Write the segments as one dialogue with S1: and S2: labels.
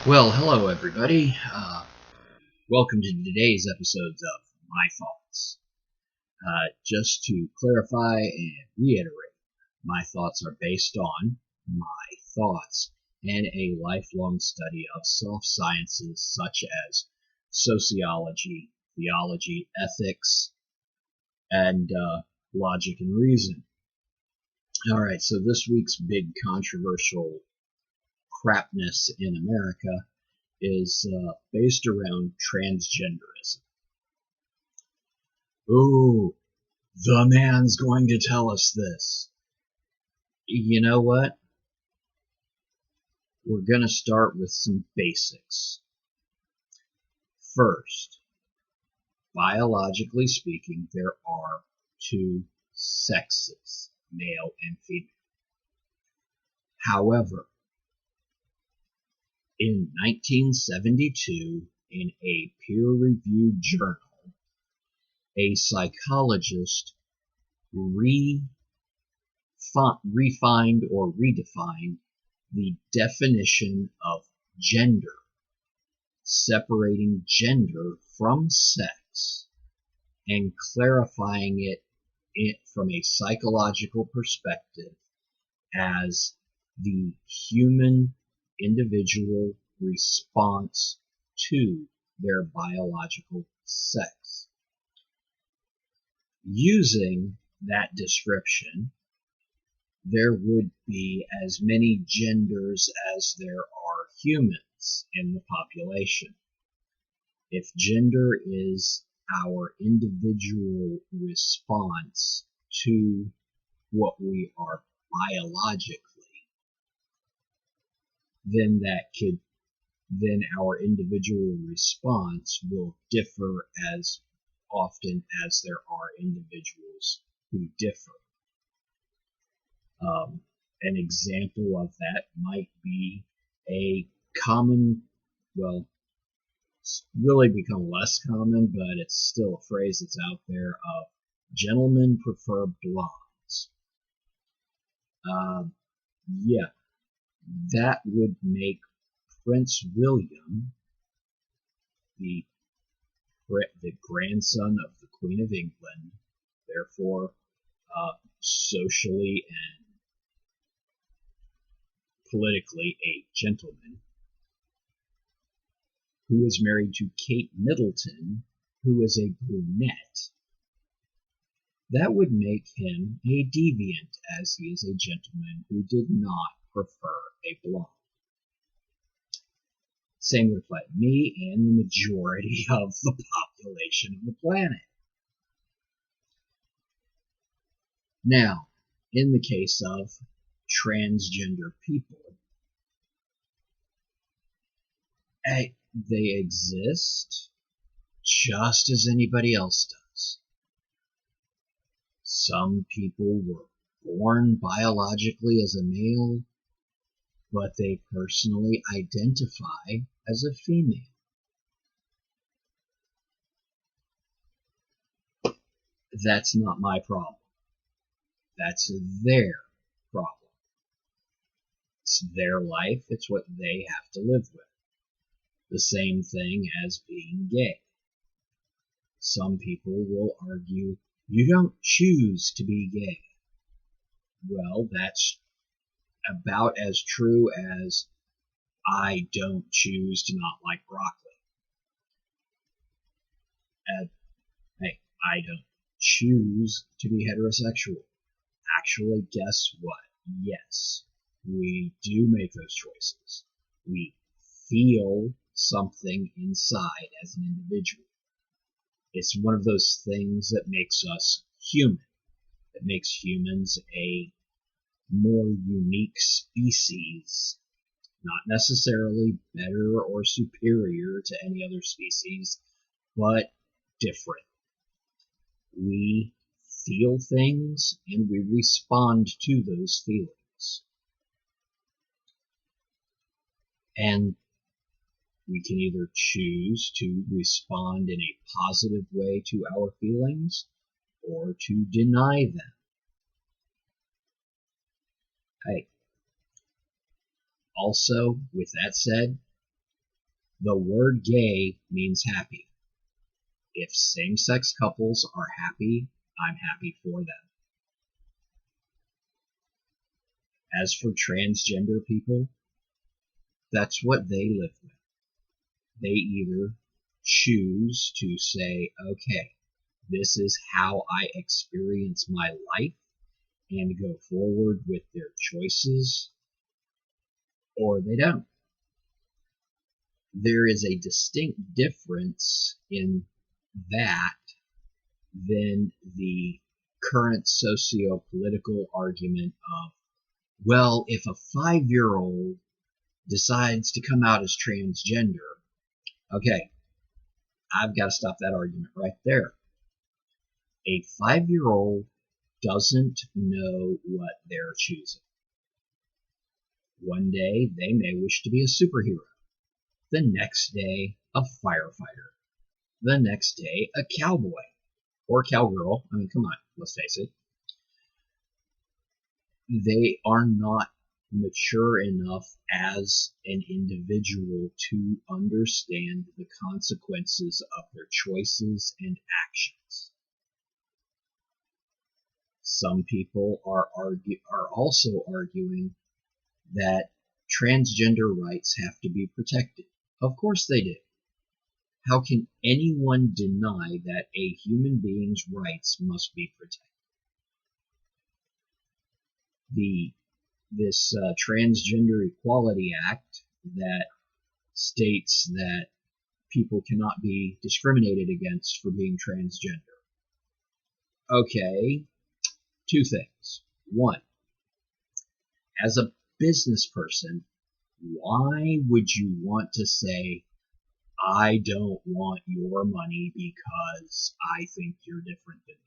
S1: Well, hello everybody. Welcome to today's episodes of My Thoughts. Just to clarify and reiterate, my thoughts are based on my thoughts and a lifelong study of soft sciences such as sociology, theology, ethics, and logic and reason. Alright, so this week's big controversial crapness in America is based around transgenderism. Ooh, the man's going to tell us this. You know what? We're going to start with some basics. First, biologically speaking, there are two sexes, male and female. However, in 1972, in a peer-reviewed journal, a psychologist refined or redefined the definition of gender, separating gender from sex and clarifying it from a psychological perspective as the human individual response to their biological sex. Using that description, there would be as many genders as there are humans in the population. If gender is our individual response to what we are biologically, then our individual response will differ as often as there are individuals who differ. An example of that might be a common, well, it's really become less common, but it's still a phrase that's out there of gentlemen prefer blondes. Yeah, that would make Prince William, the grandson of the Queen of England, therefore socially and politically a gentleman, who is married to Kate Middleton, who is a brunette. That would make him a deviant, as he is a gentleman who did not prefer a blonde. Same would apply to me and the majority of the population of the planet. Now, in the case of transgender people, they exist just as anybody else does. Some people were born biologically as a male, but they personally identify as a female. That's not my problem. That's their problem. It's their life. It's what they have to live with. The same thing as being gay. Some people will argue, you don't choose to be gay. Well, that's about as true as I don't choose to not like broccoli. Hey, I don't choose to be heterosexual. Actually, guess what? Yes, we do make those choices. We feel something inside as an individual. It's one of those things that makes us human. That makes humans a more unique species. Not necessarily better or superior to any other species, but different. We feel things and we respond to those feelings. And we can either choose to respond in a positive way to our feelings or to deny them. Also, with that said, The word gay means happy. If same-sex couples are happy, I'm happy for them. As for transgender people, that's what they live with. They either choose to say, okay, this is how I experience my life, and go forward with their choices, or they don't. There is a distinct difference in that than the current socio-political argument of, well, if a 5-year-old decides to come out as transgender, okay, I've got to stop that argument right there. A 5-year-old doesn't know what they're choosing. One day they may wish to be a superhero. The next day, a firefighter. The next day, a cowboy. Or cowgirl. I mean, come on, let's face it. They are not mature enough as an individual to understand the consequences of their choices and actions. Some people are also arguing that transgender rights have to be protected. Of course they do. How can anyone deny that a human being's rights must be protected? This Transgender Equality Act that states that people cannot be discriminated against for being transgender. Okay, two things. One, as a business person, why would you want to say, I don't want your money because I think you're different than me?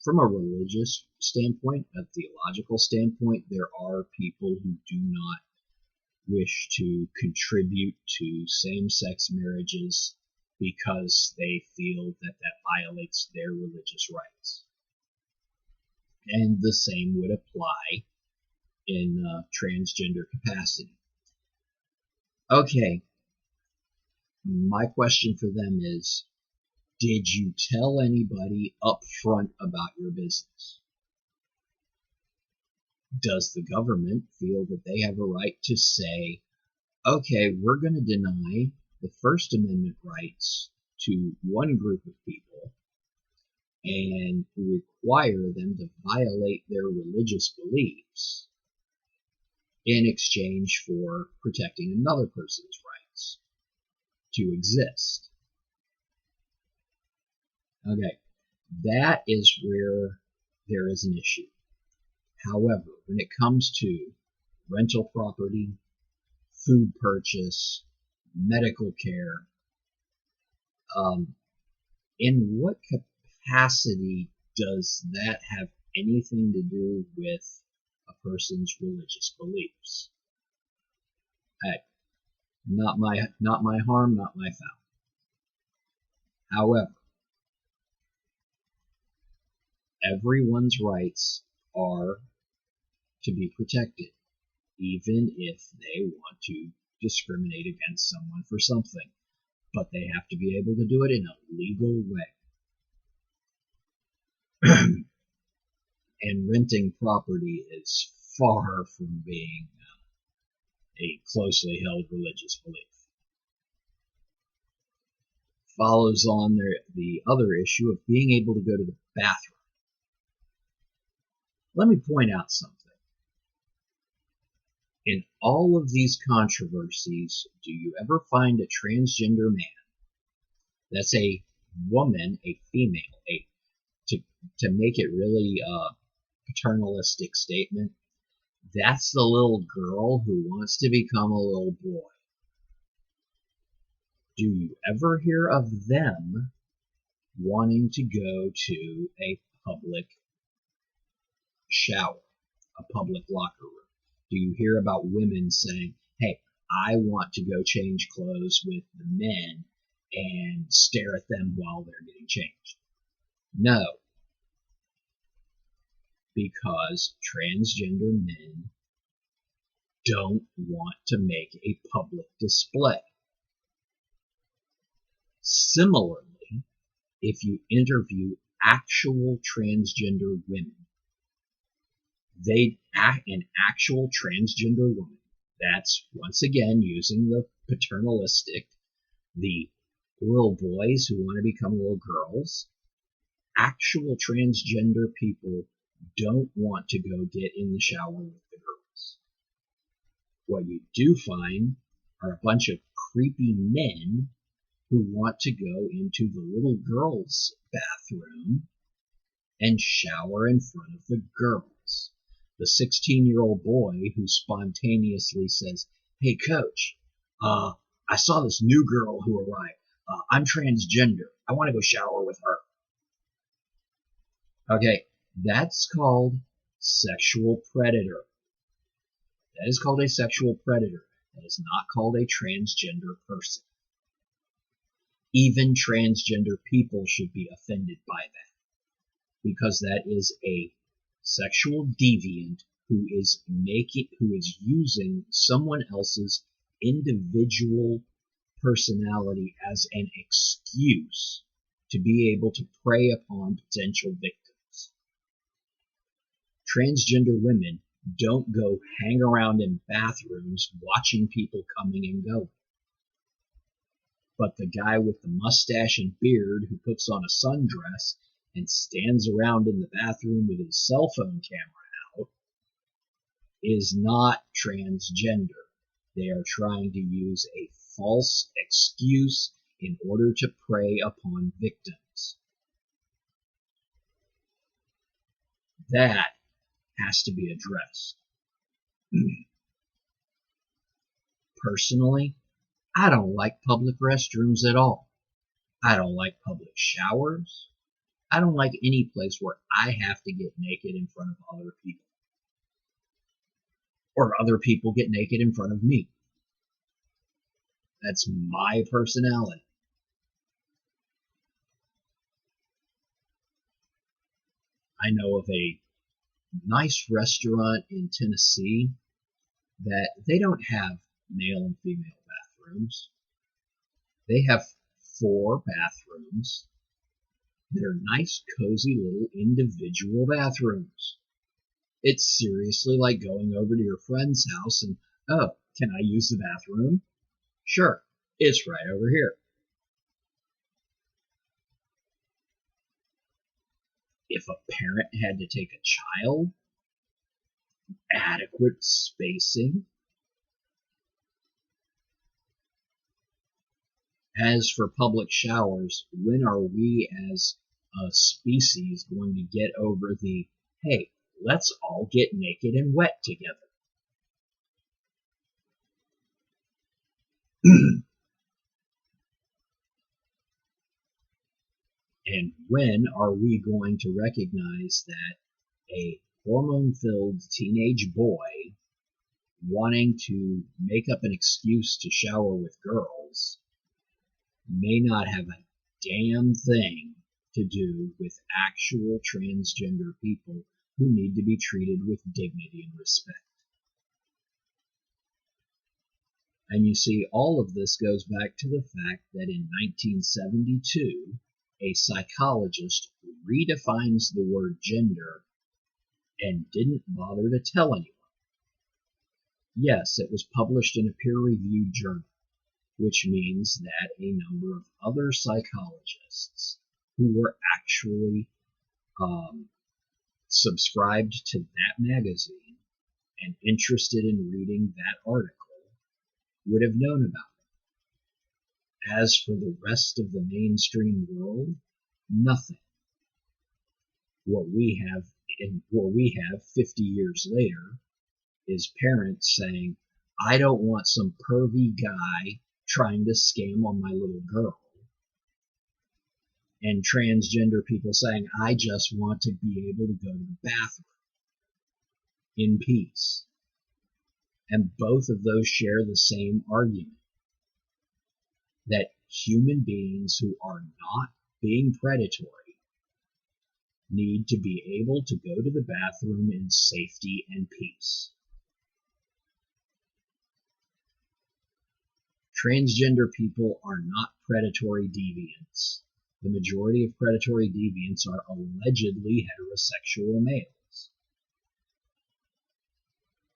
S1: From a religious standpoint, a theological standpoint, there are people who do not wish to contribute to same-sex marriages because they feel that violates their religious rights. And the same would apply in transgender capacity. Okay, my question for them is, did you tell anybody up front about your business? Does the government feel that they have a right to say, okay, we're going to deny the First Amendment rights to one group of people and require them to violate their religious beliefs in exchange for protecting another person's rights to exist? Okay, that is where there is an issue. However, when it comes to rental property, food purchase, medical care, in what capacity does that have anything to do with a person's religious beliefs? Hey, not my harm, not my foul. However, everyone's rights are to be protected, even if they want to discriminate against someone for something. But they have to be able to do it in a legal way. And renting property is far from being a closely held religious belief. Follows on the other issue of being able to go to the bathroom. Let me point out something. In all of these controversies, do you ever find a transgender man that's a woman, a female, to make it really a paternalistic statement, that's the little girl who wants to become a little boy? Do you ever hear of them wanting to go to a public shower, a public locker room? Do you hear about women saying, hey, I want to go change clothes with the men and stare at them while they're getting changed? No. Because transgender men don't want to make a public display. Similarly, if you interview actual transgender women, an actual transgender woman, that's once again using the paternalistic, the little boys who want to become little girls, actual transgender people don't want to go get in the shower with the girls. What you do find are a bunch of creepy men who want to go into the little girls' bathroom and shower in front of the girls. The 16-year-old boy who spontaneously says, "Hey, coach, I saw this new girl who arrived. I'm transgender. I want to go shower with her." Okay, that's called sexual predator. That is called a sexual predator. That is not called a transgender person. Even transgender people should be offended by that, because that is a sexual deviant who is using someone else's individual personality as an excuse to be able to prey upon potential victims. Transgender women don't go hang around in bathrooms watching people coming and going. But the guy with the mustache and beard who puts on a sundress and stands around in the bathroom with his cell phone camera out is not transgender. They are trying to use a false excuse in order to prey upon victims. That has to be addressed. Personally, I don't like public restrooms at all. I don't like public showers. I don't like any place where I have to get naked in front of other people. Or other people get naked in front of me. That's my personality. I know of a nice restaurant in Tennessee that they don't have male and female bathrooms. They have 4 bathrooms that are nice, cozy little individual bathrooms. It's seriously like going over to your friend's house and, "Oh, can I use the bathroom?" "Sure, it's right over here." If a parent had to take a child, adequate spacing. As for public showers, when are we as a species going to get over the, "Hey, let's all get naked and wet together"? And when are we going to recognize that a hormone-filled teenage boy wanting to make up an excuse to shower with girls may not have a damn thing to do with actual transgender people who need to be treated with dignity and respect? And you see, all of this goes back to the fact that in 1972, a psychologist redefines the word gender and didn't bother to tell anyone. Yes, it was published in a peer-reviewed journal, which means that a number of other psychologists who were actually subscribed to that magazine and interested in reading that article would have known about it. As for the rest of the mainstream world, nothing. What we have 50 years later is parents saying, "I don't want some pervy guy trying to scam on my little girl." And transgender people saying, "I just want to be able to go to the bathroom in peace." And both of those share the same argument, that human beings who are not being predatory need to be able to go to the bathroom in safety and peace. Transgender people are not predatory deviants. The majority of predatory deviants are allegedly heterosexual males.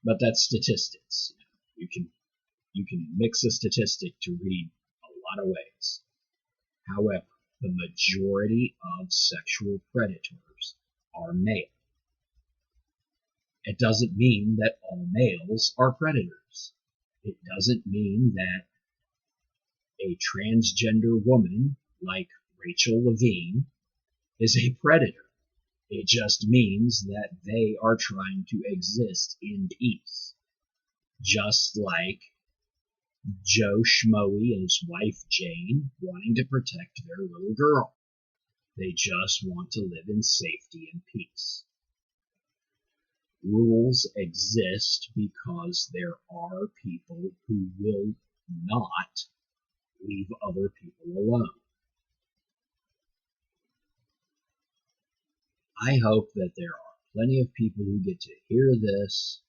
S1: But that's statistics. You can mix a statistic to read a lot of ways. However, the majority of sexual predators are male. It doesn't mean that all males are predators. It doesn't mean that a transgender woman like Rachel Levine is a predator. It just means that they are trying to exist in peace. Just like Joe Schmoe and his wife Jane wanting to protect their little girl. They just want to live in safety and peace. Rules exist because there are people who will not leave other people alone. I hope that there are plenty of people who get to hear this,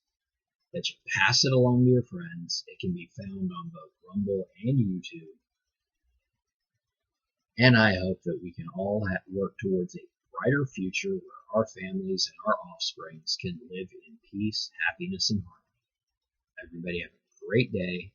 S1: that you pass it along to your friends. It can be found on both Rumble and YouTube. And I hope that we can all work towards a brighter future where our families and our offsprings can live in peace, happiness, and harmony. Everybody have a great day.